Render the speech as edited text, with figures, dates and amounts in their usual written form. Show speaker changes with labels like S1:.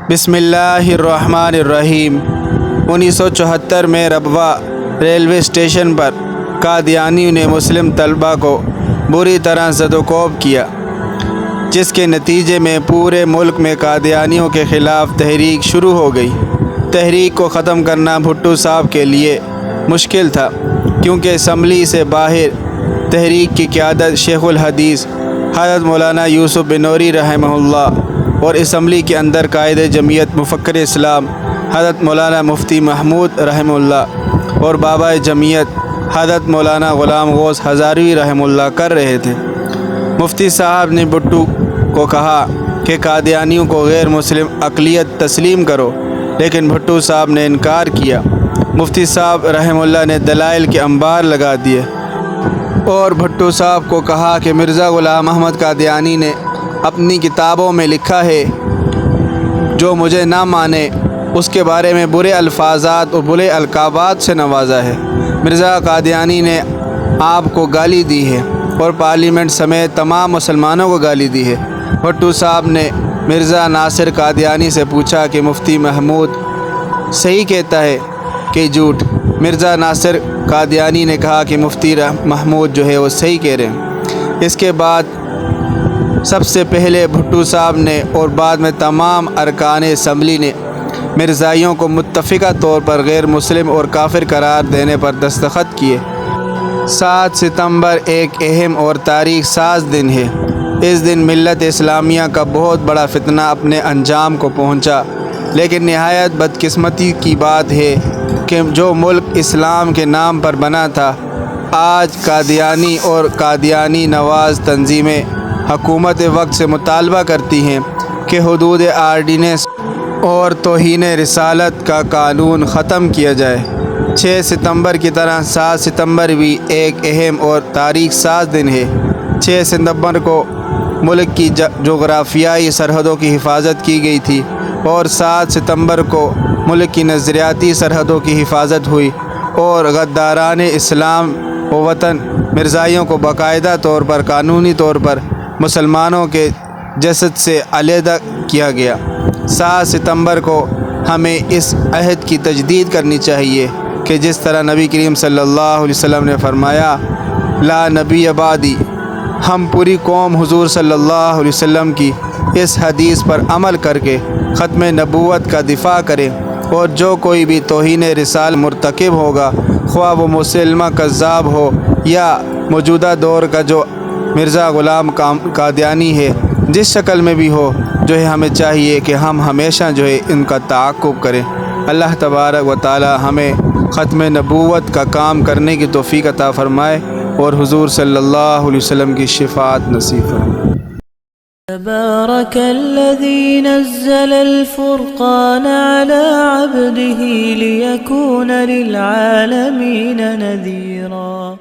S1: بسم اللہ الرحمن الرحیم۔ 1974 میں ربوہ ریلوے اسٹیشن پر قادیانیوں نے مسلم طلبہ کو بری طرح زد و کوب کیا، جس کے نتیجے میں پورے ملک میں قادیانیوں کے خلاف تحریک شروع ہو گئی۔ تحریک کو ختم کرنا بھٹو صاحب کے لیے مشکل تھا، کیونکہ اسمبلی سے باہر تحریک کی قیادت شیخ الحدیث حضرت مولانا یوسف بنوری رحمہ اللہ اور اسمبلی کے اندر قائد جمعیت مفکر اسلام حضرت مولانا مفتی محمود رحمہ اللہ اور بابا جمعیت حضرت مولانا غلام غوث ہزاروی رحمہ اللہ کر رہے تھے۔ مفتی صاحب نے بھٹو کو کہا کہ قادیانیوں کو غیر مسلم اقلیت تسلیم کرو، لیکن بھٹو صاحب نے انکار کیا۔ مفتی صاحب رحمہ اللہ نے دلائل کے انبار لگا دیے اور بھٹو صاحب کو کہا کہ مرزا غلام احمد قادیانی نے اپنی کتابوں میں لکھا ہے، جو مجھے نہ مانے اس کے بارے میں برے الفاظات اور برے القابات سے نوازا ہے۔ مرزا قادیانی نے آپ کو گالی دی ہے اور پارلیمنٹ سمیت تمام مسلمانوں کو گالی دی ہے۔ بھٹو صاحب نے مرزا ناصر قادیانی سے پوچھا کہ مفتی محمود صحیح کہتا ہے کہ جھوٹ؟ مرزا ناصر قادیانی نے کہا کہ مفتی محمود جو ہے وہ صحیح کہہ رہے ہیں۔ اس کے بعد سب سے پہلے بھٹو صاحب نے اور بعد میں تمام ارکان اسمبلی نے مرزائیوں کو متفقہ طور پر غیر مسلم اور کافر قرار دینے پر دستخط کیے۔ 7 ستمبر ایک اہم اور تاریخ ساز دن ہے۔ اس دن ملت اسلامیہ کا بہت بڑا فتنہ اپنے انجام کو پہنچا، لیکن نہایت بدقسمتی کی بات ہے کہ جو ملک اسلام کے نام پر بنا تھا، آج قادیانی اور قادیانی نواز تنظیمیں حکومت وقت سے مطالبہ کرتی ہیں کہ حدود آرڈیننس اور توہین رسالت کا قانون ختم کیا جائے۔ 6 ستمبر کی طرح 7 ستمبر بھی ایک اہم اور تاریخ ساز دن ہے۔ 6 ستمبر کو ملک کی جغرافیائی سرحدوں کی حفاظت کی گئی تھی اور 7 ستمبر کو ملک کی نظریاتی سرحدوں کی حفاظت ہوئی اور غداران اسلام و وطن مرزائیوں کو باقاعدہ طور پر قانونی طور پر مسلمانوں کے جسد سے علیحدہ کیا گیا۔ 7 ستمبر کو ہمیں اس عہد کی تجدید کرنی چاہیے کہ جس طرح نبی کریم صلی اللہ علیہ وسلم نے فرمایا، لا نبی بعدی، ہم پوری قوم حضور صلی اللہ علیہ وسلم کی اس حدیث پر عمل کر کے ختم نبوت کا دفاع کریں، اور جو کوئی بھی توہین رسال مرتکب ہوگا، خواہ وہ مسلمہ کذاب ہو یا موجودہ دور کا جو مرزا غلام قادیانی ہے، جس شکل میں بھی ہو، جو ہے ہمیں چاہیے کہ ہم ہمیشہ جو ہے ان کا تعاقب کریں۔ اللہ تبارک و تعالی ہمیں ختم نبوت کا کام کرنے کی توفیق عطا فرمائے اور حضور صلی اللہ علیہ وسلم کی شفاعت نصیب فرمائے۔
S2: تبارك الذي نزل الفرقان على عبده ليكون للعالمين نذيرا۔